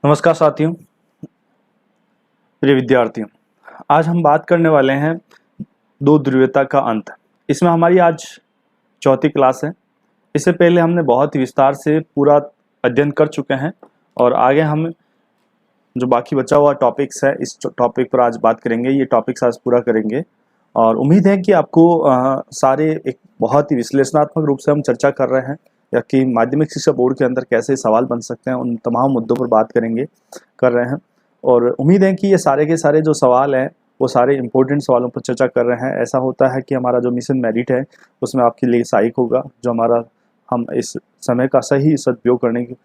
नमस्कार साथियों, प्रिय विद्यार्थियों। आज हम बात करने वाले हैं दो ध्रुवीयता का अंत। इसमें हमारी आज चौथी क्लास है। इससे पहले हमने बहुत ही विस्तार से पूरा अध्ययन कर चुके हैं और आगे हम जो बाकी बचा हुआ टॉपिक्स है इस टॉपिक पर आज बात करेंगे। ये टॉपिक्स आज पूरा करेंगे और उम्मीद है कि आपको सारे एक बहुत ही विश्लेषणात्मक रूप से हम चर्चा कर रहे हैं या कि माध्यमिक शिक्षा बोर्ड के अंदर कैसे सवाल बन सकते हैं, उन तमाम मुद्दों पर बात कर रहे हैं। और उम्मीद है कि ये सारे के सारे जो सवाल हैं वो सारे इंपॉर्टेंट सवालों पर चर्चा कर रहे हैं। ऐसा होता है कि हमारा जो मिशन मेरिट है उसमें आपके लिए सहायक होगा, जो हमारा हम इस समय का सही सदुपयोग करने की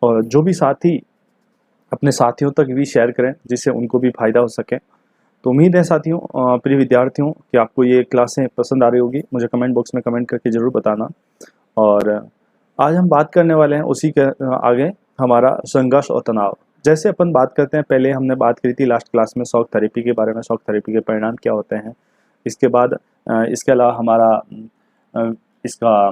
और जो भी साथी अपने साथियों तक भी शेयर करें जिससे उनको भी फायदा हो सके। तो उम्मीद है साथियों, प्रिय विद्यार्थियों, कि आपको ये क्लासें पसंद आ रही होगी। मुझे कमेंट बॉक्स में कमेंट करके ज़रूर बताना। और आज हम बात करने वाले हैं उसी के आगे हमारा संघर्ष और तनाव। जैसे अपन बात करते हैं, पहले हमने बात करी थी लास्ट क्लास में शॉक थेरेपी के बारे में, शॉक थेरेपी के परिणाम क्या होते हैं। इसके बाद इसके अलावा हमारा इसका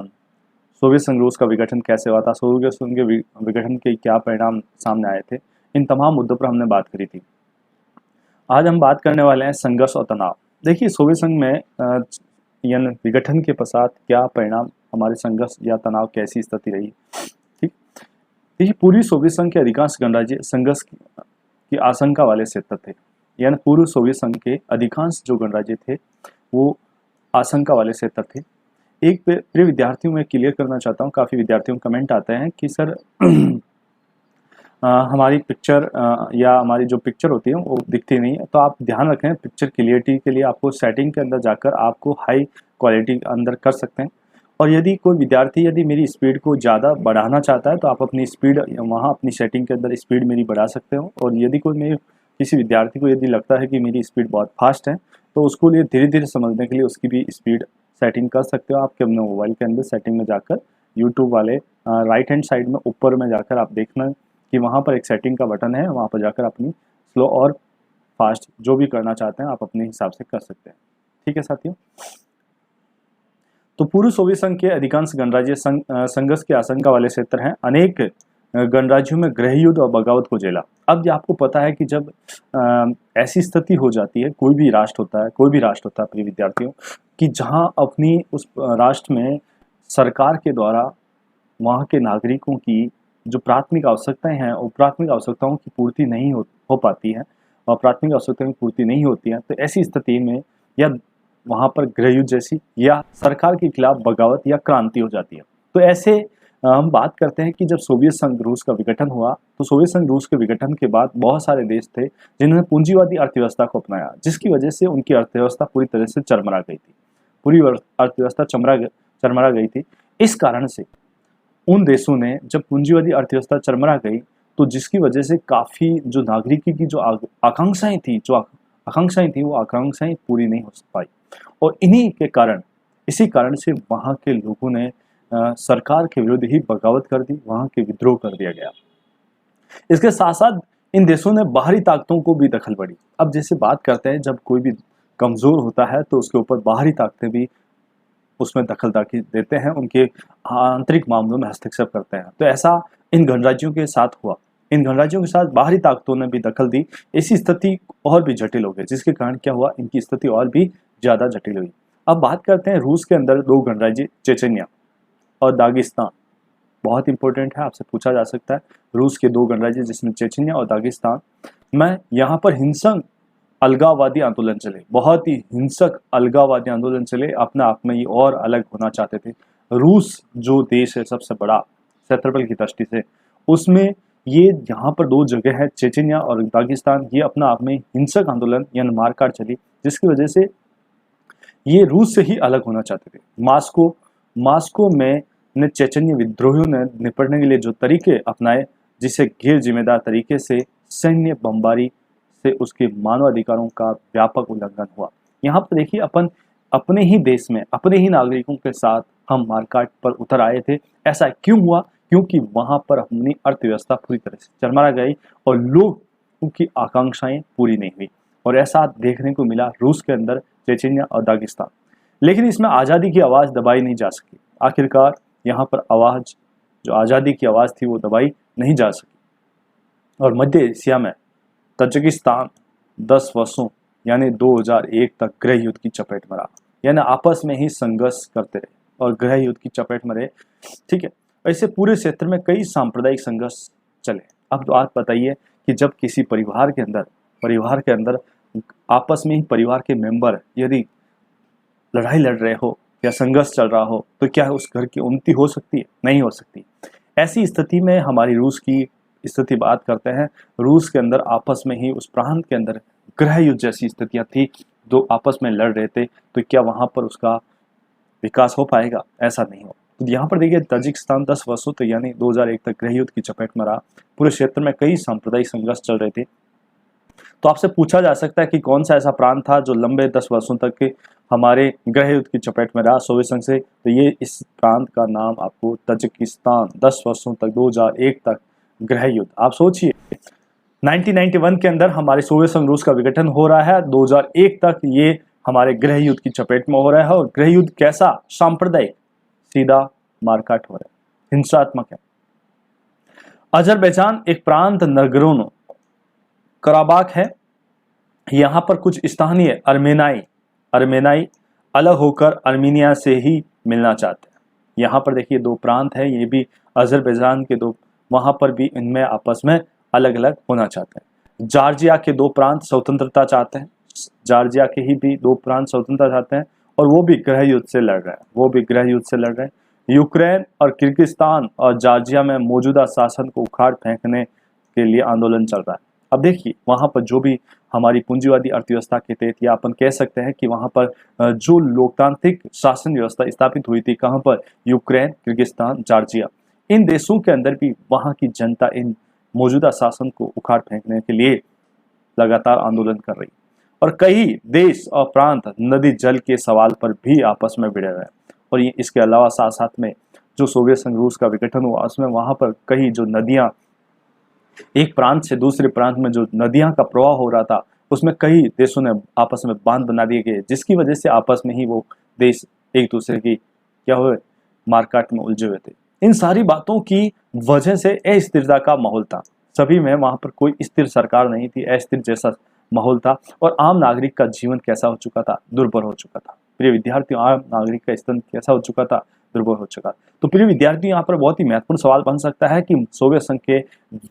सोवियत संघ रूस का विघटन कैसे हुआ था, सोवियत संघ के विघटन के क्या परिणाम सामने आए थे, इन तमाम मुद्दों पर हमने बात करी थी। आज हम बात करने वाले हैं संघर्ष और तनाव। देखिए, सोवियत संघ में यानी विघटन के पश्चात क्या परिणाम, हमारे संघर्ष या तनाव कैसी स्थिति रही। ठीक, देखिए, पूर्वी सोवियत संघ के अधिकांश गणराज्य संघर्ष की आशंका वाले क्षेत्र थे। यानी पूर्व सोवियत संघ के अधिकांश जो गणराज्य थे वो आशंका वाले क्षेत्र थे। एक प्रिय विद्यार्थियों में क्लियर करना चाहता हूँ, काफ़ी विद्यार्थियों को कमेंट आते हैं कि सर हमारी पिक्चर या हमारी जो पिक्चर होती है वो दिखती नहीं है। तो आप ध्यान रखें, पिक्चर क्लियरिटी के लिए आपको सेटिंग के अंदर जाकर आपको हाई क्वालिटी अंदर कर सकते हैं। और यदि कोई विद्यार्थी यदि मेरी स्पीड को ज़्यादा बढ़ाना चाहता है तो आप अपनी स्पीड वहाँ अपनी सेटिंग के अंदर स्पीड मेरी बढ़ा सकते हो। और यदि कोई मेरे किसी विद्यार्थी को यदि लगता है कि मेरी स्पीड बहुत फास्ट है तो उसको लिए धीरे धीरे समझने के लिए उसकी भी स्पीड सेटिंग कर सकते हो। आपके अपने मोबाइल के अंदर सेटिंग में जाकर यूट्यूब वाले राइट हैंड साइड में ऊपर में जाकर आप देखना कि वहाँ पर एक सेटिंग का बटन है, वहाँ पर जाकर अपनी स्लो और फास्ट जो भी करना चाहते हैं आप अपने हिसाब से कर सकते हैं। ठीक है साथियों, तो पूर्व सोवियत संघ के अधिकांश गणराज्य संघर्ष की आशंका वाले क्षेत्र हैं। अनेक गणराज्यों में गृह युद्ध और बगावत को झेला। अब ये आपको पता है कि जब ऐसी स्थिति हो जाती है, कोई भी राष्ट्र होता है प्रिय विद्यार्थियों, कि जहाँ अपनी उस राष्ट्र में सरकार के द्वारा वहाँ के नागरिकों की जो प्राथमिक आवश्यकताएं हैं वो प्राथमिक आवश्यकताओं की पूर्ति नहीं हो पाती है और प्राथमिक आवश्यकताओं की पूर्ति नहीं होती है, तो ऐसी स्थिति में या वहाँ पर गृह युद्ध जैसी या सरकार के खिलाफ बगावत या क्रांति हो जाती है। तो ऐसे हम बात करते हैं कि जब सोवियत संघ रूस का विघटन हुआ तो सोवियत संघ रूस के विघटन के बाद बहुत सारे देश थे जिन्होंने पूंजीवादी अर्थव्यवस्था को अपनाया, जिसकी वजह से उनकी अर्थव्यवस्था पूरी तरह से चरमरा गई थी। पूरी अर्थव्यवस्था चरमरा गई थी। इस कारण से उन देशों ने जब पूंजीवादी अर्थव्यवस्था चरमरा गई तो जिसकी वजह से काफ़ी जो नागरिकी की जो आकांक्षाएं थी वो आकांक्षाएं पूरी नहीं हो पाई। और इसी कारण से वहाँ के लोगों ने सरकार के विरुद्ध ही बगावत कर दी, वहाँ के विद्रोह कर दिया गया। इसके साथ साथ इन देशों ने बाहरी ताकतों को भी दखल पड़ी। अब जैसे बात करते हैं, जब कोई भी कमज़ोर होता है तो उसके ऊपर बाहरी ताकतें भी उसमें दखलदारी देते हैं, उनके आंतरिक मामलों में हस्तक्षेप करते हैं। तो ऐसा इन गणराज्यों के साथ हुआ। इन गणराज्यों के साथ बाहरी ताकतों ने भी दखल दी। ऐसी स्थिति और भी जटिल हो गई, जिसके कारण क्या हुआ, इनकी स्थिति और भी ज़्यादा जटिल हुई। अब बात करते हैं रूस के अंदर दो गणराज्य चेचन्या और दागिस्तान। बहुत इंपॉर्टेंट है, आपसे पूछा जा सकता है। रूस के दो गणराज्य जिसमें चेचन्या और दागिस्तान में यहाँ पर हिंसक अलगाववादी आंदोलन चले, बहुत ही हिंसक अलगाववादी आंदोलन चले। अपने आप में ये और अलग होना चाहते थे। रूस जो देश है सबसे बड़ा क्षेत्रफल की दृष्टि से, उसमें ये यहाँ पर दो जगह है चेचन्या और दागिस्तान, ये अपना आप में हिंसक आंदोलन यानी मारकाट चली, जिसकी वजह से ये रूस से ही अलग होना चाहते थे। मास्को में ने चेचन्य विद्रोहियों ने निपटने के लिए जो तरीके अपनाए, जिसे गैर जिम्मेदार तरीके से सैन्य बमबारी से उसके मानवाधिकारों का व्यापक उल्लंघन हुआ। यहाँ पर देखिए, अपन अपने ही देश में अपने ही नागरिकों के साथ हम मारकाट पर उतर आए थे। ऐसा क्यों हुआ? क्योंकि वहाँ पर अपनी अर्थव्यवस्था पूरी तरह से चरमरा गई और लोगों की आकांक्षाएं पूरी नहीं हुई। और ऐसा देखने को मिला रूस के अंदर चेचन्या और दागिस्तान। लेकिन इसमें आज़ादी की आवाज़ दबाई नहीं जा सकी। आखिरकार यहाँ पर आवाज़, जो आज़ादी की आवाज़ थी, वो दबाई नहीं जा सकी। और मध्य एशिया में तजिकिस्तान 10 वर्षों यानी 2001 तक गृह युद्ध की चपेट में रहा, यानी आपस में ही संघर्ष करते रहे और गृह युद्ध की चपेट में रहे। ठीक है, ऐसे पूरे क्षेत्र में कई सांप्रदायिक संघर्ष चले। अब तो आप बताइए कि जब किसी परिवार के अंदर आपस में ही परिवार के मेंबर यदि लड़ाई लड़ रहे हो या संघर्ष चल रहा हो तो क्या उस घर की उन्नति हो सकती है? नहीं हो सकती। ऐसी स्थिति में हमारी रूस की स्थिति बात करते हैं। रूस के अंदर आपस में ही उस प्रांत के अंदर गृह युद्ध जैसी स्थितियां थी, जो आपस में लड़ रहे थे, तो क्या वहां पर उसका विकास हो पाएगा? ऐसा नहीं हो। तो यहाँ पर देखिए तजिकिस्तान 10 वर्षों तक यानी 2001 तक गृह युद्ध की चपेट में रहा। पूरे क्षेत्र में कई सांप्रदायिक संघर्ष चल रहे थे। तो आपसे पूछा जा सकता है कि कौन सा ऐसा प्रांत था जो लंबे 10 वर्षों तक के हमारे गृह युद्ध की चपेट में रहा सोवियत संघ से? तो ये इस प्रांत का नाम आपको तजिकिस्तान, 10 वर्षों तक 2001 तक गृह युद्ध। आप सोचिए 1991 के अंदर हमारे सोवियत संघ रूस का विघटन हो रहा है, 2001 तक ये हमारे गृह युद्ध की चपेट में हो रहा है। और गृह युद्ध कैसा? सांप्रदायिक, सीधा मारकाट हो रहा है, हिंसात्मक है। अजरबैजान एक प्रांत नगरों कराबाख है। यहाँ पर कुछ स्थानीय अर्मेनाई अलग होकर अर्मीनिया से ही मिलना चाहते हैं। यहाँ पर देखिए 2 प्रांत है, ये भी अजरबैजान के 2, वहां पर भी इनमें आपस में अलग अलग होना चाहते हैं। जॉर्जिया के 2 प्रांत स्वतंत्रता चाहते हैं, जॉर्जिया के ही भी 2 प्रांत स्वतंत्रता चाहते हैं और वो भी गृह युद्ध से लड़ रहे हैं, यूक्रेन और किर्गिस्तान और जॉर्जिया में मौजूदा शासन को उखाड़ फेंकने के लिए आंदोलन चल रहा है। अब देखिए वहां पर जो भी हमारी पूंजीवादी अर्थव्यवस्था के तहत, या अपन कह सकते हैं कि वहां पर जो लोकतांत्रिक शासन व्यवस्था स्थापित हुई थी, कहां पर? यूक्रेन, किर्गिस्तान, जॉर्जिया, इन देशों के अंदर भी वहां की जनता इन मौजूदा शासन को उखाड़ फेंकने के लिए लगातार आंदोलन कर रही। और कई देश और प्रांत नदी जल के सवाल पर भी आपस में भिड़े हुए हैं। और ये इसके अलावा साथ साथ में जो सोवियत संघ रूस का विघटन हुआ उसमें वहां पर कई जो नदियां, एक प्रांत से दूसरे प्रांत में जो नदियां का प्रवाह हो रहा था, उसमें कई देशों ने आपस में बांध बना दिए गए, जिसकी वजह से आपस में ही वो देश एक दूसरे की क्या हुए, मारकाट में उलझे हुए थे। इन सारी बातों की वजह से अस्थिरता का माहौल था सभी में, वहां पर कोई स्थिर सरकार नहीं थी, अस्थिर जैसा माहौल था। और आम नागरिक का जीवन कैसा हो चुका था? दुर्भर हो चुका था। प्रिय विद्यार्थियों, आम नागरिक का स्तर कैसा हो चुका था? दुर्बल हो चुका। तो प्रिय विद्यार्थियों, यहाँ पर बहुत ही महत्वपूर्ण सवाल बन सकता है कि सोवियत संघ के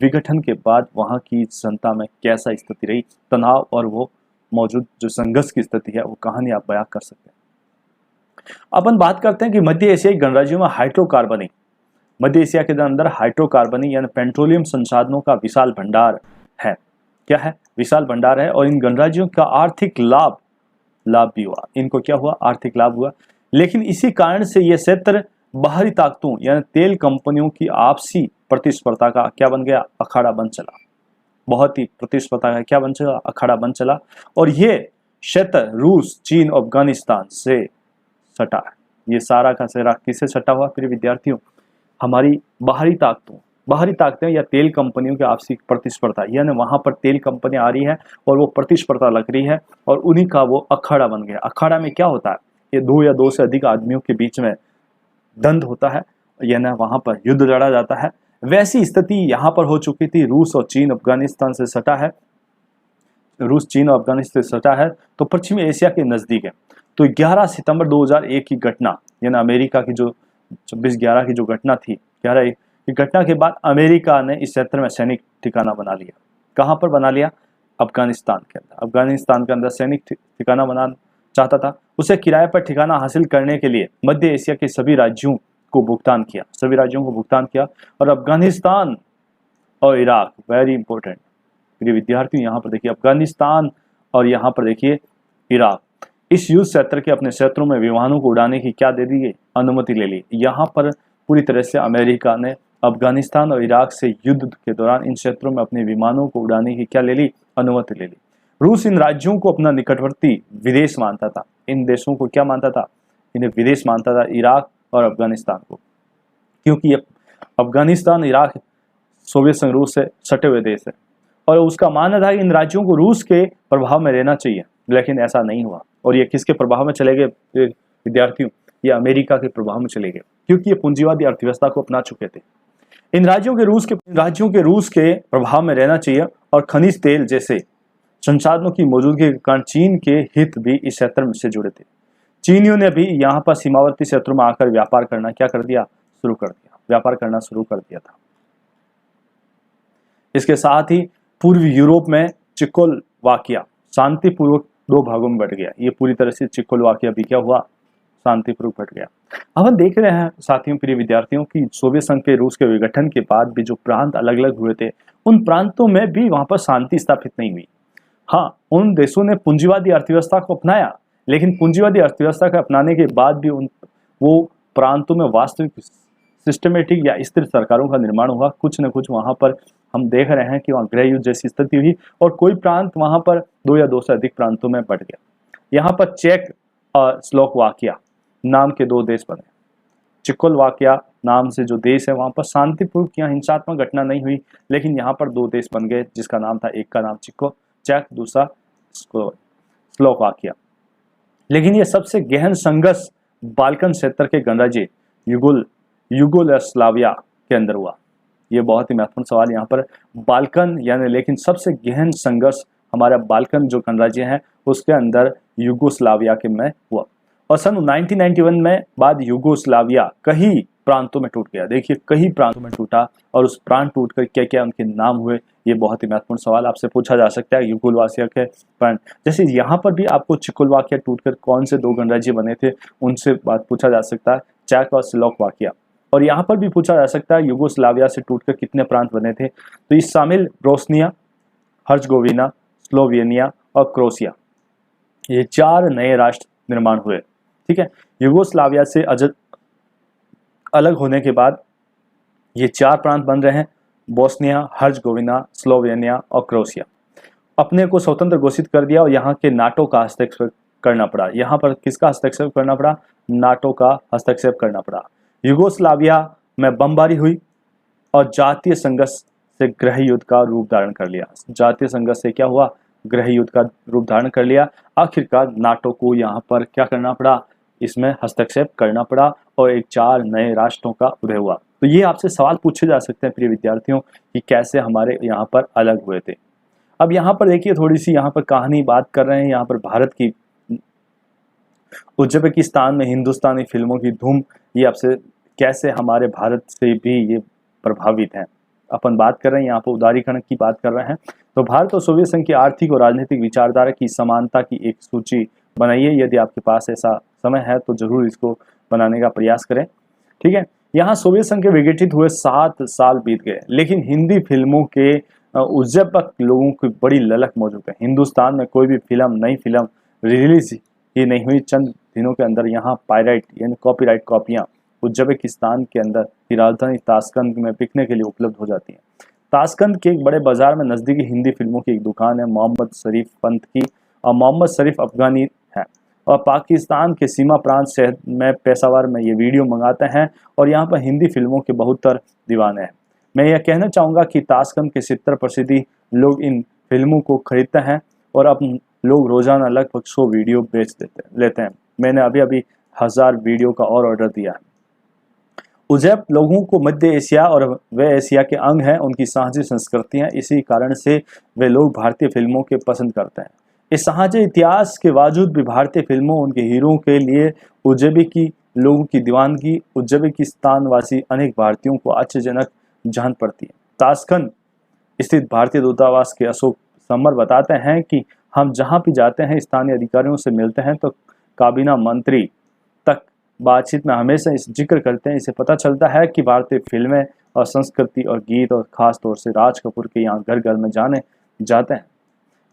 विघटन के बाद वहां की जनता में कैसा स्थिति रही, तनाव और वो मौजूद जो संघर्ष की स्थिति है, वो कहानी आप बयां कर सकते हैं। अपन बात करते हैं कि मध्य एशियाई गणराज्यों में हाइड्रोकार्बनिक, मध्य एशिया के अंदर हाइड्रोकार्बनिक यानी पेट्रोलियम संसाधनों का विशाल भंडार है। क्या है? विशाल भंडार है। और इन गणराज्यों का आर्थिक लाभ भी हुआ, इनको क्या हुआ? आर्थिक लाभ हुआ। लेकिन इसी कारण से यह क्षेत्र बाहरी ताकतों यानी तेल कंपनियों की आपसी प्रतिस्पर्धा का क्या बन गया? अखाड़ा बन चला। बहुत ही प्रतिस्पर्धा का क्या बन चला? अखाड़ा बन चला। और ये क्षेत्र रूस, चीन, अफगानिस्तान से सटा है। ये सारा का सारा किससे सटा हुआ? फिर विद्यार्थियों, हमारी बाहरी ताकतें या तेल कंपनियों की आपसी प्रतिस्पर्धा, यानी वहां पर तेल कंपनी आ रही है और वो प्रतिस्पर्धा लग रही है और उन्हीं का वो अखाड़ा बन गया। अखाड़ा में क्या होता है? ये 2 या 2 से अधिक आदमियों के बीच में द्वंद होता है, यानी वहां पर युद्ध लड़ा जाता है। वैसी स्थिति यहाँ पर हो चुकी थी। रूस और चीन अफगानिस्तान से सटा है, रूस, चीन और अफगानिस्तान से सटा है, तो पश्चिमी एशिया के नजदीक है। तो 11 सितंबर 2001 की घटना, यानी अमेरिका की जो 26/11 की जो घटना थी, 11 की घटना के बाद अमेरिका ने इस क्षेत्र में सैनिक ठिकाना बना लिया। कहां पर बना लिया? अफगानिस्तान के अंदर। अफगानिस्तान के अंदर सैनिक ठिकाना बनाना चाहता था। उसे किराए पर ठिकाना हासिल करने के लिए मध्य एशिया के सभी राज्यों को भुगतान किया। और अफगानिस्तान और इराक, वेरी इंपॉर्टेंट प्रिय विद्यार्थियों, यहाँ पर देखिए अफगानिस्तान और यहाँ पर देखिए इराक, इस युद्ध क्षेत्र के अपने क्षेत्रों में विमानों को उड़ाने की क्या दे दी गई? अनुमति ले ली। यहाँ पर पूरी तरह से अमेरिका ने अफगानिस्तान और इराक से युद्ध के दौरान इन क्षेत्रों में अपने विमानों को उड़ाने की क्या ले ली? अनुमति ले ली। रूस इन राज्यों को अपना निकटवर्ती विदेश मानता था। इन देशों को क्या मानता था? इन्हें विदेश मानता था, इराक और अफगानिस्तान को, क्योंकि ये अफगानिस्तान, इराक सोवियत संघ रूस से सटे हुए देश है और उसका मानना था कि इन राज्यों को रूस के प्रभाव में रहना चाहिए। लेकिन ऐसा नहीं हुआ। और ये किसके प्रभाव में चले गए विद्यार्थियों? ये अमेरिका के प्रभाव में चले गए, क्योंकि ये पूंजीवादी अर्थव्यवस्था को अपना चुके थे। इन राज्यों के रूस के प्रभाव में रहना चाहिए और खनिज तेल जैसे संसाधनों की मौजूदगी के कारण चीन के हित भी इस क्षेत्र से जुड़े थे। चीनियों ने भी यहाँ पर सीमावर्ती क्षेत्रों में आकर व्यापार करना शुरू कर दिया था। इसके साथ ही पूर्वी यूरोप में चेकोस्लोवाकिया शांतिपूर्वक दो भागों में बट गया। ये पूरी तरह से चेकोस्लोवाकिया भी क्या हुआ, शांतिपूर्वक बट गया। अब हम देख रहे हैं साथियों, प्रिय विद्यार्थियों, की सोवियत संघ के रूस के विघटन के बाद भी जो प्रांत अलग अलग हुए थे, उन प्रांतों में भी वहां पर शांति स्थापित नहीं हुई। हाँ, उन देशों ने पूंजीवादी अर्थव्यवस्था को अपनाया, लेकिन पूंजीवादी अर्थव्यवस्था के अपनाने के बाद भी वो प्रांतों में वास्तविक सिस्टमेटिक या स्थिर सरकारों का निर्माण हुआ। कुछ न कुछ वहां पर हम देख रहे हैं कि वहां गृह युद्ध जैसी स्थिति हुई और कोई प्रांत वहां पर दो या दो से अधिक प्रांतों में बट गया। यहाँ पर चेक और स्लोवाकिया नाम के दो देश बने। चेकोस्लोवाकिया नाम से जो देश है वहां पर शांतिपूर्वक या हिंसात्मक घटना नहीं हुई, लेकिन यहाँ पर दो देश बन गए जिसका नाम था, एक का नाम चेक, दूसरा स्लोवाकिया। लेकिन ये सबसे गहन संघर्ष बाल्कन क्षेत्र के गणराज्य युगोस्लाविया के अंदर हुआ। ये बहुत ही महत्वपूर्ण सवाल यहाँ पर, बाल्कन यानी, लेकिन सबसे गहन संघर्ष हमारा बाल्कन जो गणराज्य है उसके अंदर युगोस्लाविया के में हुआ। और सन 1991 में बाद युगोस्लाविया कई प्रांतों में टूट गया। देखिए, कई प्रांतों में टूटा और उस प्रांत टूटकर क्या क्या उनके नाम हुए, ये बहुत ही महत्वपूर्ण सवाल आपसे पूछा जा सकता है। युगोस्लाविया के प्रांत, जैसे यहाँ पर भी आपको चेकोस्लोवाकिया टूटकर कौन से दो गणराज्य बने थे उनसे बात पूछा जा सकता है, चेक और स्लोवाकिया। और यहाँ पर भी पूछा जा सकता है युगोस्लाविया से टूटकर कितने प्रांत बने थे, तो इस शामिल बोस्निया, हर्जगोविना, स्लोवेनिया और क्रोएशिया, ये 4 नए राष्ट्र निर्माण हुए। ठीक है, युगोस्लाविया से अलग होने के बाद ये 4 प्रांत बन रहे हैं, बोस्निया, हर्जगोविना, स्लोवेनिया और क्रोएशिया। अपने को स्वतंत्र घोषित कर दिया और यहाँ के नाटो का हस्तक्षेप करना पड़ा। यहाँ पर किसका हस्तक्षेप करना पड़ा, नाटो का हस्तक्षेप करना पड़ा। युगोस्लाविया में बमबारी हुई और जातीय संघर्ष से गृह युद्ध का रूप धारण कर लिया। जातीय संघर्ष से क्या हुआ, गृह युद्ध का रूप धारण कर लिया। आखिरकार नाटो को यहाँ पर क्या करना पड़ा, इसमें हस्तक्षेप करना पड़ा और एक 4 नए राष्ट्रों का उदय हुआ। तो ये आपसे सवाल पूछे जा सकते हैं प्रिय विद्यार्थियों कि कैसे हमारे यहाँ पर अलग हुए थे। अब यहाँ पर देखिए, थोड़ी सी यहाँ पर कहानी बात कर रहे हैं यहाँ पर भारत की। उज्बेकिस्तान में हिंदुस्तानी फिल्मों की धूम, ये आपसे कैसे हमारे भारत से भी ये प्रभावित हैं। अपन बात कर रहे हैं यहाँ पर उदारीकरण की बात कर रहे हैं। तो भारत और सोवियत संघ की आर्थिक और राजनीतिक विचारधारा की समानता की एक सूची बनाइए। यदि आपके पास ऐसा समय है तो जरूर इसको बनाने का प्रयास करें। ठीक है, यहाँ सोवियत संघ के विघटित हुए 7 साल बीत गए, लेकिन हिंदी फिल्मों के उज्बेक लोगों की बड़ी ललक मौजूद है। हिंदुस्तान में कोई भी नई फिल्म रिलीज ही नहीं हुई, चंद दिनों के अंदर यहाँ पायरेट यानी कॉपीराइट कॉपियाँ उज्बेकिस्तान के अंदर की राजधानी ताशकंद में बिकने के लिए उपलब्ध हो जाती हैं। ताशकंद के एक बड़े बाजार में नज़दीकी हिंदी फिल्मों की एक दुकान है, मोहम्मद शरीफ पंत की, और मोहम्मद शरीफ अफगानी है और पाकिस्तान के सीमा प्रांत शहर में पेशावर में ये वीडियो मंगाते हैं और यहाँ पर हिंदी फिल्मों के बहुतर दीवाने हैं। मैं यह कहना चाहूँगा कि ताशकंद के 70 प्रसिद्धि लोग इन फिल्मों को खरीदते हैं और अब लोग रोजाना लगभग 100 वीडियो लेते हैं। मैंने अभी 1000 वीडियो का और ऑर्डर दिया है। उज्बेक लोगों को मध्य एशिया और वे एशिया के अंग हैं, उनकी साझी संस्कृतियाँ, इसी कारण से वे लोग भारतीय फिल्मों के पसंद करते हैं। इस साझे इतिहास के बावजूद भी भारतीय फिल्मों उनके हीरो के लिए उज्बेकी लोगों की दीवानगी उज्बेकिस्तान वासी अनेक भारतीयों को आश्चर्यजनक जान पड़ती है। ताशकंद स्थित भारतीय दूतावास के अशोक समर बताते हैं कि हम जहां भी जाते हैं, स्थानीय अधिकारियों से मिलते हैं तो काबीना मंत्री तक बातचीत में हमेशा इस जिक्र करते हैं। इससे पता चलता है कि भारतीय फिल्में और संस्कृति और गीत और खास तौर से राज कपूर के यहाँ घर घर में जाने जाते हैं।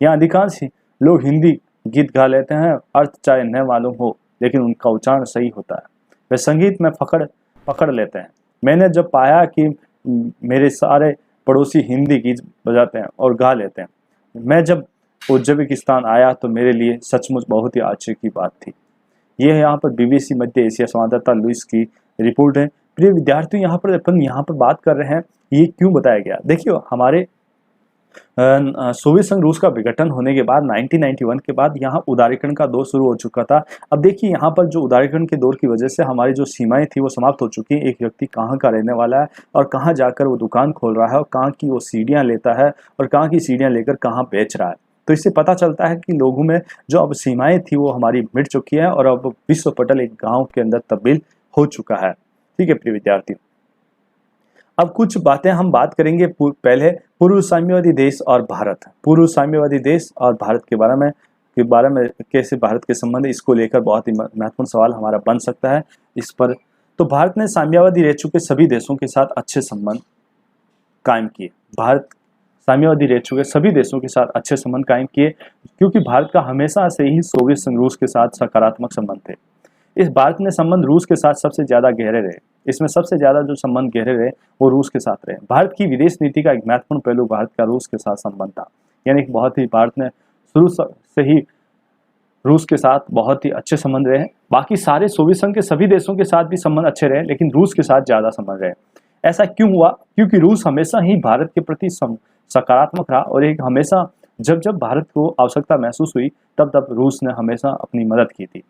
यहाँ अधिकांश लोग हिंदी गीत गा लेते हैं, अर्थ चाहे न मालूम हो लेकिन उनका उच्चारण सही होता है। वे संगीत में पकड़ लेते हैं। मैंने जब पाया कि मेरे सारे पड़ोसी हिंदी गीत बजाते हैं और गा लेते हैं, मैं जब उज्बेकिस्तान आया तो मेरे लिए सचमुच बहुत ही आश्चर्य की बात थी। यह यहाँ पर BBC मध्य एशिया संवाददाता लुइस की रिपोर्ट है। प्रिय विद्यार्थियों, यहाँ पर बात कर रहे हैं ये क्यों बताया गया। देखिए, हमारे सोवियत संघ रूस का विघटन होने के बाद 1991 के बाद यहाँ उदारीकरण का दौर शुरू हो चुका था। अब देखिए यहाँ पर जो उदारीकरण के दौर की वजह से हमारी जो सीमाएं थी वो समाप्त हो चुकी हैं। एक व्यक्ति कहाँ का रहने वाला है और कहाँ जाकर वो दुकान खोल रहा है और कहाँ की वो सीढ़ियाँ लेता है और कहाँ की सीढ़ियाँ लेकर कहाँ बेच रहा है। तो इससे पता चलता है कि लोगों में जो अब सीमाएं थी वो हमारी मिट चुकी है और अब विश्व पटल एक गाँव के अंदर तब्दील हो चुका है। ठीक है प्रिय विद्यार्थी, अब कुछ बातें हम बात करेंगे पहले पूर्व साम्यवादी देश और भारत। पूर्व साम्यवादी देश और भारत के बारे में कैसे भारत के संबंध, इसको लेकर बहुत ही महत्वपूर्ण सवाल हमारा बन सकता है इस पर। तो भारत ने साम्यवादी रह चुके सभी देशों के साथ अच्छे संबंध कायम किए। भारत साम्यवादी रह चुके सभी देशों के साथ अच्छे संबंध कायम किए क्योंकि भारत का हमेशा से ही सोवियत संघ रूस के साथ सकारात्मक संबंध थे। इस भारत ने संबंध रूस के साथ सबसे ज्यादा गहरे रहे। इसमें सबसे ज्यादा जो संबंध गहरे रहे वो रूस के साथ रहे। भारत की विदेश नीति का एक महत्वपूर्ण पहलू भारत का रूस के साथ संबंध था, यानी कि बहुत ही भारत ने शुरू से ही रूस के साथ बहुत ही अच्छे संबंध रहे। बाकी सारे सोवियत संघ के सभी देशों के साथ भी संबंध अच्छे रहे, लेकिन रूस के साथ ज्यादा संबंध रहे। ऐसा क्यों हुआ? क्योंकि रूस हमेशा ही भारत के प्रति सकारात्मक रहा और एक हमेशा जब जब भारत को आवश्यकता महसूस हुई तब तब रूस ने हमेशा अपनी मदद की थी।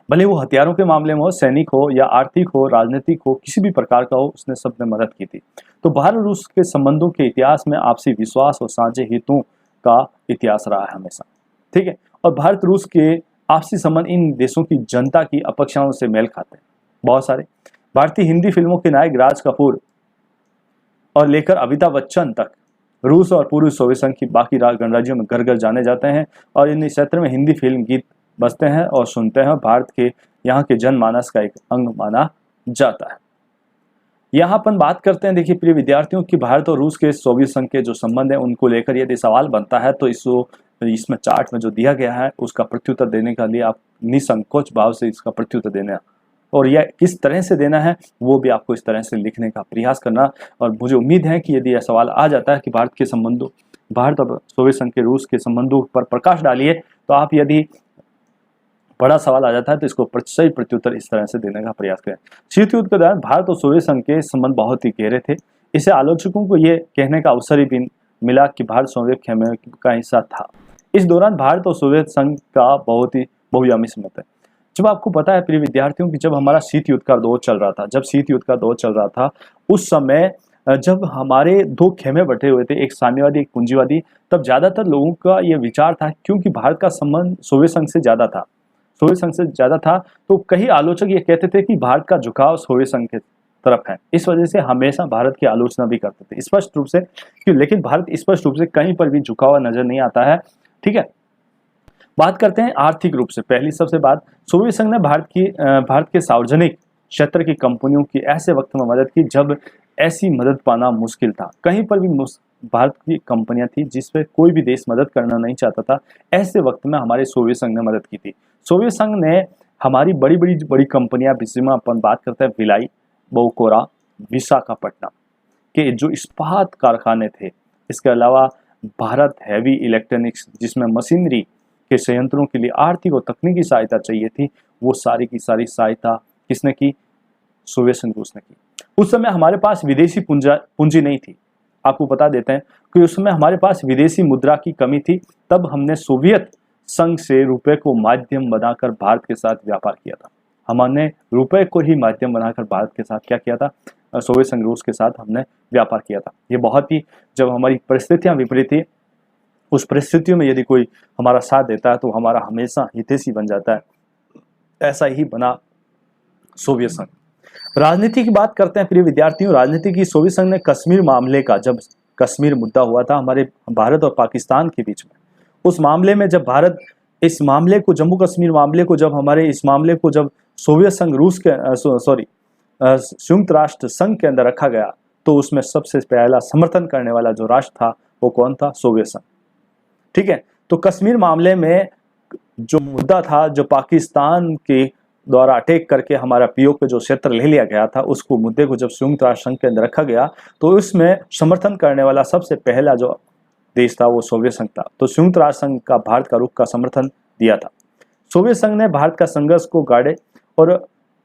भले वो हथियारों के मामले में हो, सैनिक हो या आर्थिक हो, राजनीतिक हो, किसी भी प्रकार का हो, उसने सबने मदद की थी। तो भारत रूस के संबंधों के इतिहास में आपसी विश्वास और साझे हितों का इतिहास रहा है हमेशा। ठीक है, और भारत रूस के आपसी संबंध इन देशों की जनता की अपेक्षाओं से मेल खाते हैं। बहुत सारे भारतीय हिंदी फिल्मों के नायक राज कपूर और लेकर अमिताभ बच्चन तक रूस और पूर्व सोवियत संघ की बाकी गणराज्यों में घर घर जाने जाते हैं और इन क्षेत्र में हिंदी फिल्म गीत बजते हैं और सुनते हैं। भारत के यहाँ के जनमानस का एक अंग माना जाता है। यहाँ अपन बात करते हैं, देखिए प्रिय विद्यार्थियों, कि भारत और रूस के सोवियत संघ के जो संबंध है उनको लेकर यदि सवाल बनता है तो इसमें चार्ट में जो दिया गया है उसका प्रत्युत्तर देने के लिए आप निसंकोच भाव से इसका प्रत्युत्तर देना, और यह किस तरह से देना है वो भी आपको इस तरह से लिखने का प्रयास करना। और मुझे उम्मीद है कि यदि यह सवाल आ जाता है कि भारत और सोवियत संघ के रूस के संबंधों पर प्रकाश डालिए, तो आप यदि बड़ा सवाल आ जाता है तो इसको सही प्रत्युत्तर इस तरह से देने का प्रयास करें। शीत युद्ध के दौरान भारत और सोवियत संघ के संबंध बहुत ही गहरे थे। इसे आलोचकों को यह कहने का अवसर भी मिला कि भारत सोवियत खेमे का हिस्सा था। इस दौरान भारत और सोवियत संघ का बहुत ही बहुआयामी संबंध है। जब आपको पता है प्रिय विद्यार्थियों कि जब हमारा शीत युद्ध का दौर चल रहा था, उस समय जब हमारे दो खेमे बटे हुए थे, एक साम्यवादी एक पूंजीवादी, तब ज्यादातर लोगों का यह विचार था, क्योंकि भारत का संबंध सोवियत संघ से ज्यादा था, तो कई आलोचक ये कहते थे कि भारत का झुकाव सोवियत संघ के तरफ है। इस वजह से हमेशा भारत की आलोचना भी करते थे स्पष्ट रूप से, लेकिन भारत स्पष्ट रूप से कहीं पर भी झुका हुआ नजर नहीं आता है। ठीक है, बात करते हैं आर्थिक रूप से। पहली सबसे बात, सोवियत संघ ने भारत के सार्वजनिक क्षेत्र की कंपनियों की ऐसे वक्त में मदद की जब ऐसी मदद पाना मुश्किल था। कहीं पर भी भारत की कंपनियां थी जिस पे कोई भी देश मदद करना नहीं चाहता था। ऐसे वक्त में हमारे सोवियत संघ ने मदद की थी। सोवियत संघ ने हमारी बड़ी कंपनियां, जिसमें अपन बात करते हैं भिलाई, बोकोरा, विशाखापट्टनम के जो इस्पात कारखाने थे, इसके अलावा भारत हैवी इलेक्ट्रॉनिक्स जिसमें मशीनरी के संयंत्रों के लिए आर्थिक और तकनीकी सहायता चाहिए थी, वो सारी की सारी सहायता किसने की? सोवियत संघ रूस ने की। उस समय हमारे पास विदेशी पूंजी नहीं थी। आपको बता देते हैं कि उस समय हमारे पास विदेशी मुद्रा की कमी थी। तब हमने सोवियत संघ से रुपए को माध्यम बनाकर भारत के साथ व्यापार किया था। हमने रुपए को ही माध्यम बनाकर भारत के साथ क्या किया था? सोवियत संघ रूस के साथ हमने व्यापार किया था। ये बहुत ही, जब हमारी परिस्थितियां विपरीत थी, उस परिस्थितियों में यदि कोई हमारा साथ देता है तो हमारा हमेशा हितैषी बन जाता है। ऐसा ही बना सोवियत संघ। राजनीति की बात करते हैं प्रिय विद्यार्थियों। राजनीति की, सोवियत संघ ने कश्मीर मामले का, जब कश्मीर मुद्दा हुआ था हमारे भारत और पाकिस्तान के बीच में, उस मामले में जब भारत इस मामले को, जम्मू कश्मीर मामले को, जब सोवियत संघ रूस के संयुक्त राष्ट्र संघ के अंदर रखा गया, तो उसमें सबसे पहला समर्थन करने वाला जो राष्ट्र था वो कौन था? सोवियत संघ। ठीक है, तो कश्मीर मामले में जो मुद्दा था, जो पाकिस्तान के द्वारा अटैक करके हमारा पीओके पे जो क्षेत्र ले लिया गया था, उसको मुद्दे को जब संयुक्त राष्ट्र संघ के अंदर रखा गया, तो उसमें समर्थन करने वाला सबसे पहला जो देश था वो सोवियत संघ था। तो संयुक्त राष्ट्र संघ का भारत का रुख का समर्थन दिया था। सोवियत संघ ने भारत का संघर्ष को गाड़े और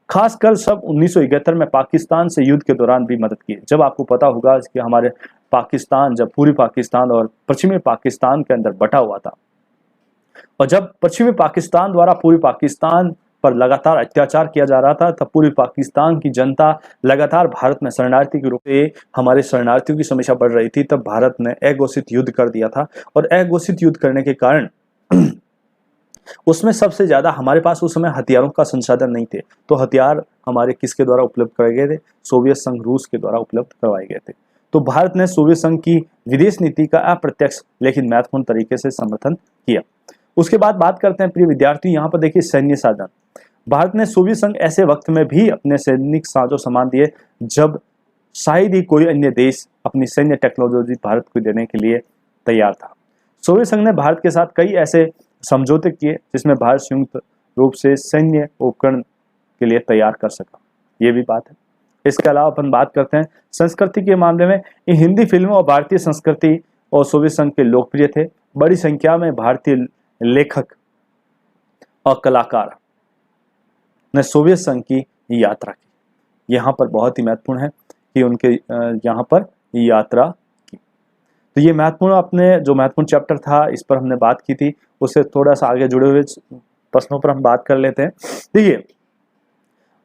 खासकर सब 1971 में पाकिस्तान से युद्ध के दौरान भी मदद की। जब आपको पता होगा कि हमारे पाकिस्तान, जब पूर्वी पाकिस्तान और पश्चिमी पाकिस्तान के अंदर बटा हुआ था, और जब पश्चिमी पाकिस्तान द्वारा पूर्वी पाकिस्तान पर लगातार अत्याचार किया जा रहा था, तब पूर्वी पाकिस्तान की जनता लगातार भारत में शरणार्थी के रूप में हमारे शरणार्थियों की समस्या बढ़ रही थी। तब भारत ने अघोषित युद्ध कर दिया था, और अघोषित युद्ध करने के कारण उसमें सबसे ज्यादा हमारे पास उस समय हथियारों का संसाधन नहीं थे, तो हथियार हमारे किसके द्वारा उपलब्ध कराए गए थे? सोवियत संघ रूस के द्वारा उपलब्ध करवाए गए थे। तो भारत ने सोवियत संघ की विदेश नीति का अप्रत्यक्ष लेकिन महत्वपूर्ण तरीके से समर्थन किया। उसके बाद बात करते हैं प्रिय विद्यार्थी, यहाँ पर देखिए सैन्य साधन। भारत ने सोवियत संघ ऐसे वक्त में भी अपने सैनिक साजो सामान दिए जब शायद ही कोई अन्य देश अपनी सैन्य टेक्नोलॉजी भारत को देने के लिए तैयार था। सोवियत संघ ने भारत के साथ कई ऐसे समझौते किए जिसमें भारत संयुक्त रूप से सैन्य उपकरण के लिए तैयार कर सका, ये भी बात है। इसके अलावा अपन बात करते हैं संस्कृति के मामले में, हिंदी फिल्मों और भारतीय संस्कृति और सोवियत संघ के लोकप्रिय थे। बड़ी संख्या में भारतीय लेखक और कलाकार ने सोवियत संघ की यात्रा की। यहाँ पर बहुत ही महत्वपूर्ण है कि उनके यहाँ पर यात्रा की। तो ये महत्वपूर्ण, अपने जो महत्वपूर्ण चैप्टर था इस पर हमने बात की थी, उससे थोड़ा सा आगे जुड़े हुए प्रश्नों पर हम बात कर लेते हैं। देखिए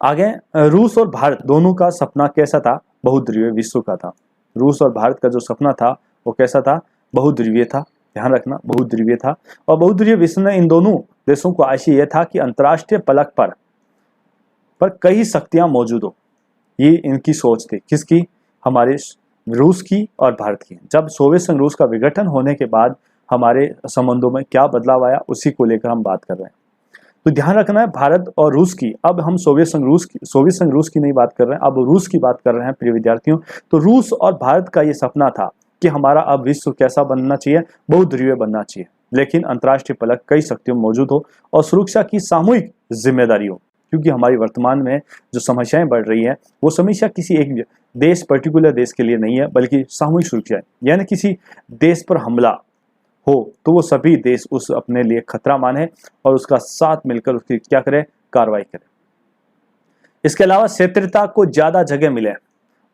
आगे, रूस और भारत दोनों का सपना कैसा था? बहुध्रुवीय विश्व का था। रूस और भारत का जो सपना था वो कैसा था? बहुध्रुवीय था। ध्यान रखना, बहुध्रुवीय था। और बहुध्रुवीय विश्व में इन दोनों देशों को आशय यह था कि अंतर्राष्ट्रीय पलक पर कई शक्तियां मौजूद हो। ये इनकी सोच थी, किसकी? हमारे रूस की और भारत की। जब सोवियत संघ रूस का विघटन होने के बाद हमारे संबंधों में क्या बदलाव आया, उसी को लेकर हम बात कर रहे हैं। तो ध्यान रखना है, भारत और रूस की, अब हम सोवियत संघ रूस की नहीं बात कर रहे हैं, अब रूस की बात कर रहे हैं प्रिय विद्यार्थियों। तो रूस और भारत का ये सपना था कि हमारा अब विश्व कैसा बनना चाहिए? बहुध्रुवीय बनना चाहिए, लेकिन अंतर्राष्ट्रीय पलक कई शक्तियों मौजूद हो और सुरक्षा की सामूहिक जिम्मेदारी हो। क्योंकि हमारी वर्तमान में जो समस्याएं बढ़ रही हैं वो समस्या किसी एक देश, पर्टिकुलर देश के लिए नहीं है, बल्कि सामूहिक सुरक्षा है। यानी किसी देश पर हमला हो तो वो सभी देश उस अपने लिए खतरा माने और उसका साथ मिलकर उसकी क्या करे? कार्रवाई करे। इसके अलावा क्षेत्रीयता को ज्यादा जगह मिले,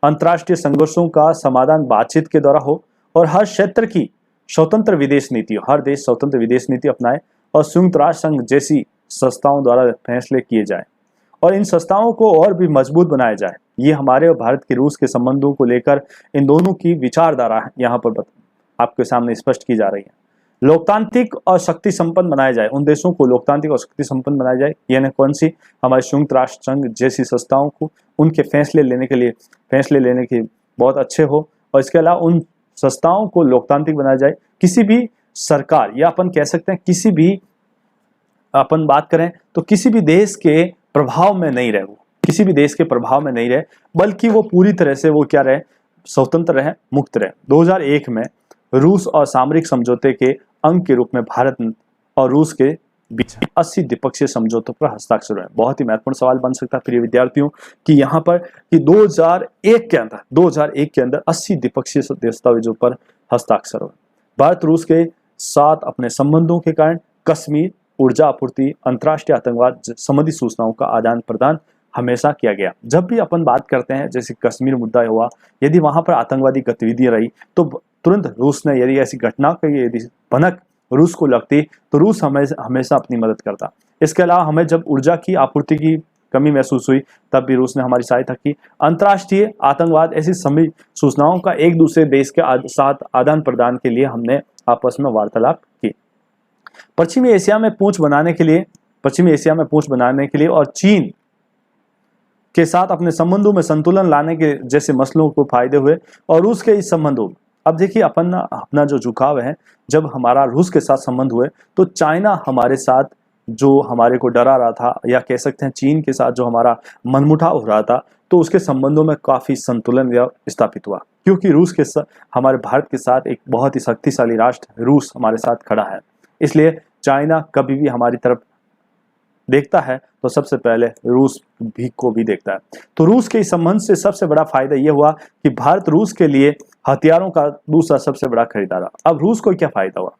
अंतर्राष्ट्रीय संघर्षों का समाधान बातचीत के द्वारा हो, और हर क्षेत्र की स्वतंत्र विदेश नीति, हर देश स्वतंत्र विदेश नीति अपनाए, और संयुक्त राष्ट्र संघ जैसी संस्थाओं द्वारा फैसले किए जाए और इन संस्थाओं को और भी मजबूत बनाया जाए। ये हमारे और भारत के रूस के संबंधों को लेकर इन दोनों की विचारधारा यहाँ पर आपके सामने स्पष्ट की जा रही है। लोकतांत्रिक और शक्ति संपन्न बनाया जाए, उन देशों को लोकतांत्रिक और शक्ति संपन्न बनाया जाए, यानी कौन सी? हमारे संयुक्त राष्ट्र संघ जैसी संस्थाओं को, उनके फैसले लेने के बहुत अच्छे हो, और इसके अलावा उन संस्थाओं को लोकतांत्रिक बनाया जाए। किसी भी सरकार, या अपन कह सकते हैं किसी भी, अपन बात करें तो किसी भी देश के प्रभाव में नहीं रहे, वो किसी भी देश के प्रभाव में नहीं रहे, बल्कि वो पूरी तरह से वो क्या रहे? स्वतंत्र रहे, मुक्त रहे। 2001 में रूस और सामरिक समझौते के अंग के रूप में भारत और रूस के बीच 80 द्विपक्षीय समझौतों पर हस्ताक्षर हुए। बहुत ही महत्वपूर्ण सवाल बन सकता है प्रिय विद्यार्थियों कि यहाँ पर कि 2001 के अंदर 80 द्विपक्षीय दस्तावेजों पर हस्ताक्षर हुए। भारत रूस के साथ अपने संबंधों के कारण कश्मीर, ऊर्जा आपूर्ति, अंतर्राष्ट्रीय आतंकवाद संबंधी सूचनाओं का आदान प्रदान हमेशा किया गया। जब भी अपन बात करते हैं, जैसे कश्मीर मुद्दा हुआ, यदि वहां पर आतंकवादी गतिविधियां रही तो तुरंत रूस ने, यदि ऐसी घटना की यदि भनक रूस को लगती तो रूस हमेशा अपनी मदद करता। इसके अलावा हमें जब ऊर्जा की आपूर्ति की कमी महसूस हुई तब भी रूस ने हमारी सहायता की। अंतर्राष्ट्रीय आतंकवाद, ऐसी सभी सूचनाओं का एक दूसरे देश के साथ आदान प्रदान के लिए हमने आपस में वार्तालाप की। पश्चिमी एशिया में पूंछ बनाने के लिए और चीन के साथ अपने संबंधों में संतुलन लाने के जैसे मसलों को फायदे हुए, और रूस के इस संबंधों, अब देखिए अपना जो झुकाव है, जब हमारा रूस के साथ संबंध हुए तो चाइना हमारे साथ जो हमारे को डरा रहा था, या कह सकते हैं चीन के साथ जो हमारा मनमुटाव हो रहा था, तो उसके संबंधों में काफी संतुलन स्थापित हुआ, क्योंकि रूस के साथ, हमारे भारत के साथ एक बहुत ही शक्तिशाली राष्ट्र रूस हमारे साथ खड़ा है। इसलिए चाइना कभी भी हमारी तरफ देखता है तो सबसे पहले रूस को भी देखता है। तो रूस के इस संबंध से सबसे बड़ा फायदा यह हुआ कि भारत रूस के लिए हथियारों का दूसरा सबसे बड़ा खरीदार। अब रूस को क्या फायदा हुआ?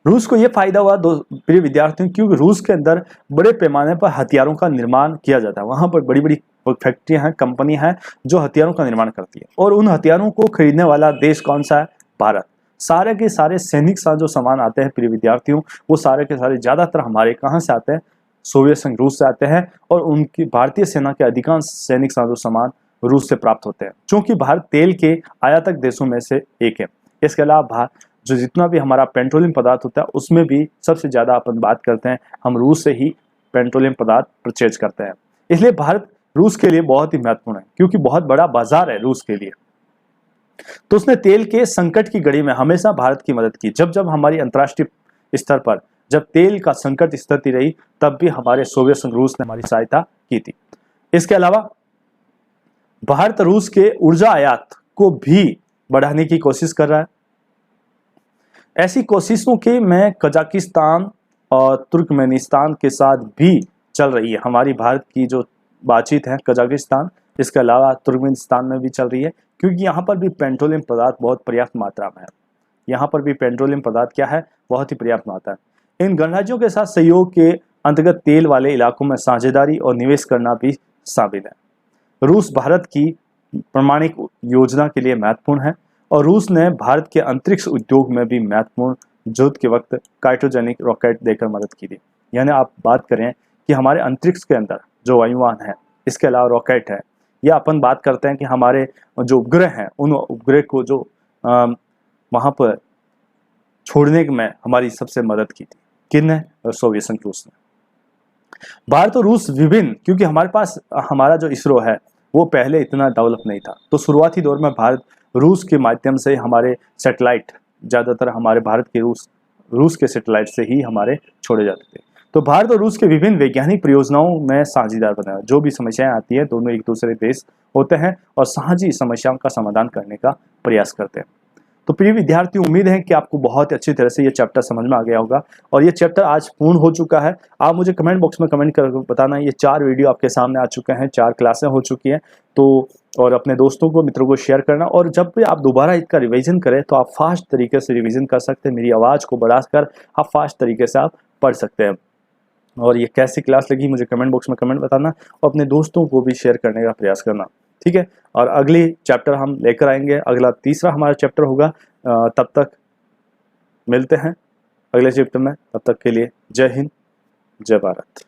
रूस को यह फायदा हुआ प्रिय विद्यार्थियों, क्योंकि रूस के अंदर बड़े पैमाने पर हथियारों का निर्माण किया जाता है। वहां पर बड़ी बड़ी वो फैक्ट्रियां हैं, कंपनी है जो हथियारों का निर्माण करती है। और उन हथियारों को खरीदने वाला देश कौन सा है? भारत। सारे के सारे सैनिक जो सामान आते हैं प्रिय विद्यार्थियों, वो सारे के सारे ज्यादातर हमारे कहाँ से आते हैं? सोवियत संघ रूस से आते हैं। और उनकी भारतीय सेना के अधिकांश सैनिक साजो सामान रूस से प्राप्त होते हैं, क्योंकि भारत तेल के आयातक देशों में से एक है। इसके अलावा जो जितना भी हमारा पेट्रोलियम पदार्थ होता है उसमें भी सबसे ज्यादा अपन बात करते हैं हम रूस से ही पेट्रोलियम पदार्थ परचेज करते हैं। इसलिए भारत रूस के लिए बहुत ही महत्वपूर्ण है, क्योंकि बहुत बड़ा बाजार है रूस के लिए। तो उसने तेल के संकट की घड़ी में हमेशा भारत की मदद की। जब जब हमारी अंतर्राष्ट्रीय स्तर पर जब तेल का संकट स्थिति रही, तब भी हमारे सोवियत संघ रूस ने हमारी सहायता की थी। इसके अलावा भारत रूस के ऊर्जा आयात को भी बढ़ाने की कोशिश कर रहा है। ऐसी कोशिशों के में कजाकिस्तान और तुर्कमेनिस्तान के साथ भी चल रही है। हमारी भारत की जो बातचीत है कजाकिस्तान, इसके अलावा तुर्कमेनिस्तान में भी चल रही है, क्योंकि यहाँ पर भी पेट्रोलियम पदार्थ बहुत पर्याप्त मात्रा में है। यहाँ पर भी पेट्रोलियम पदार्थ क्या है? बहुत ही पर्याप्त मात्रा है। इन गणराज्यों के साथ सहयोग के अंतर्गत तेल वाले इलाकों में साझेदारी और निवेश करना भी शामिल है। रूस भारत की प्रामाणिक योजना के लिए महत्वपूर्ण है, और रूस ने भारत के अंतरिक्ष उद्योग में भी महत्वपूर्ण युद्ध के वक्त क्रायोजेनिक रॉकेट देकर मदद की थी। यानी आप बात करें कि हमारे अंतरिक्ष के अंदर जो वायुयान है, इसके अलावा रॉकेट है, या अपन बात करते हैं कि हमारे जो उपग्रह हैं, उन उपग्रह को जो वहाँ पर छोड़ने में हमारी सबसे मदद की थी। किसने? सोवियत संघ रूस ने। भारत और रूस विभिन्न, क्योंकि हमारे पास हमारा जो इसरो है वो पहले इतना डेवलप नहीं था, तो शुरुआती दौर में भारत रूस के माध्यम से हमारे सैटेलाइट ज़्यादातर हमारे भारत के रूस के सैटेलाइट से ही हमारे छोड़े जाते थे। तो भारत और रूस के विभिन्न वैज्ञानिक परियोजनाओं में साझेदार बना। जो भी समस्याएं आती हैं, दोनों एक दूसरे देश होते हैं और साझी समस्याओं का समाधान करने का प्रयास करते हैं। तो प्रिय विद्यार्थी, उम्मीद है कि आपको बहुत अच्छी तरह से ये चैप्टर समझ में आ गया होगा, और ये चैप्टर आज पूर्ण हो चुका है। आप मुझे कमेंट बॉक्स में कमेंट कर बताना। ये 4 वीडियो आपके सामने आ चुके हैं, 4 क्लासें हो चुकी हैं। तो और अपने दोस्तों को, मित्रों को शेयर करना, और जब भी आप दोबारा इसका रिवीजन करें तो आप फास्ट तरीके से रिवीजन कर सकते हैं। मेरी आवाज़ को बढ़ाकर आप फास्ट तरीके से आप पढ़ सकते हैं। और ये कैसी क्लास लगी मुझे कमेंट बॉक्स में कमेंट बताना, और अपने दोस्तों को भी शेयर करने का प्रयास करना, ठीक है। और अगली चैप्टर हम लेकर आएंगे, अगला तीसरा हमारा चैप्टर होगा। तब तक मिलते हैं अगले चैप्टर में। तब तक के लिए जय हिंद, जय भारत।